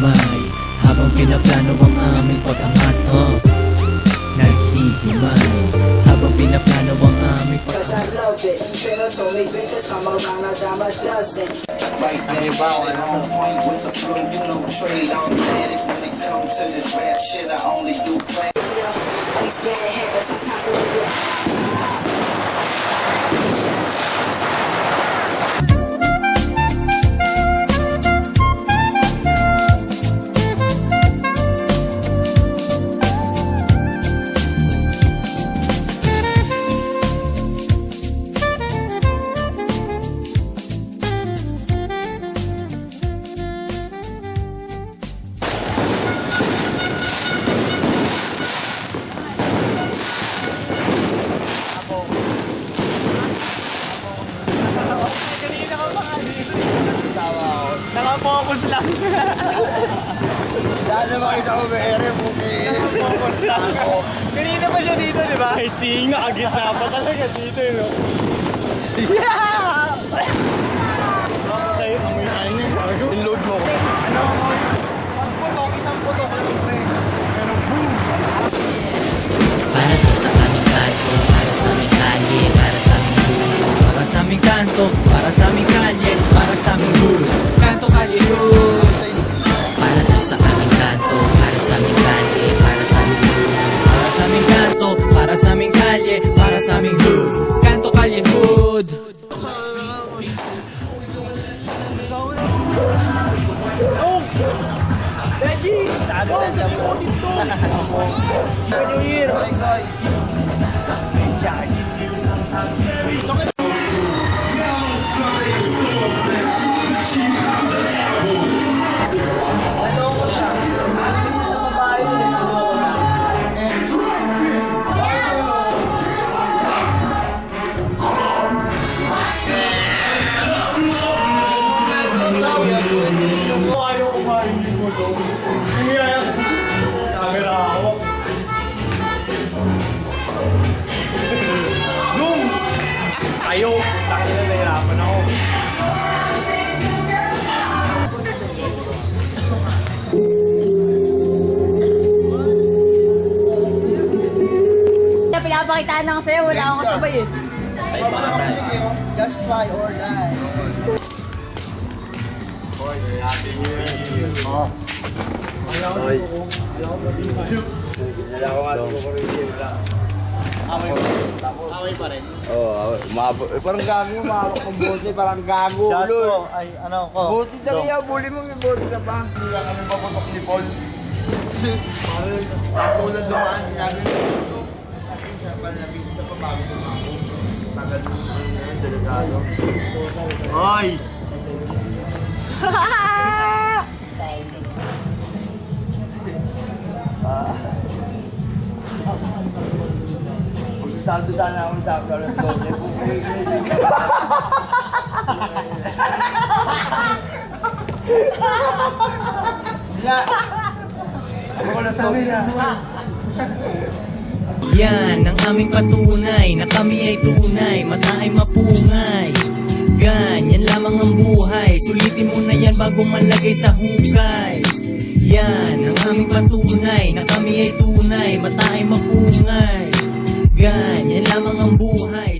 naghihimay habang pinaplano ang aming pag-angat. Naghihimay habang pinaplano ang aming pag-angat. Cause I love it. Trainer told me bitches come around a dime a dozen. Right there, on point with the flow, you know trade on panic when it comes to this rap shit. I only do play. These bad habits sometimes they do. Naka-focus lang. Dahil na makita ko may ere mo Naka-focus lang. Kanina pa siya dito, di ba? Kahit sing, nakagitna pa talaga dito, no? Yeah! Okay, amoy tayo niya. in-load mo ko. Ano? Pagputok, isang putok lang, pre. Pero boom! Para to sa aming kanto, para sa aming kalye, para sa aming hood. Para sa aming kanto, para sa aming kalye, para sa aming hood. Canto Calle Hood. Para to sa aming kanto, para sa aming kalye, para sa aming hood. Para sa aming kanto, para sa aming kalye, para sa aming hood. Canto Calle Hood. Reggie! Sabi na sa mo. Happy New Year! Ayaw kumain din mo to. Hindi kaya camera hawak. Doom! Ayaw! Takot na nahirapan ako. Pinapakitaan lang sa'yo, wala akong kasabay eh. Just fly or die. Oy. Nala ko nga ito ko rin. Away pa rin. Oo, parang gago, umawak ng bote, parang gago. Lul. Ay, ano ko? Bote na kaya, bully mo, may bote ka pa. Hindi ka kami paputok ni Paul. Ako na dumaan, sinabi mo. Palabis na pa bago tumako. Tagal mo yung delegado. Hoy! Saldo sana ako sa alas 12. Ako na sabi na. Yan ang aming patunay na kami ay tunay, mata ay mapungay. Ganyan lamang ang buhay, sulitin mo na yan bago malagay sa hukay. Yan ang aming patunay na kami ay tunay, mata ay mapungay. Ganyan lamang ang buhay.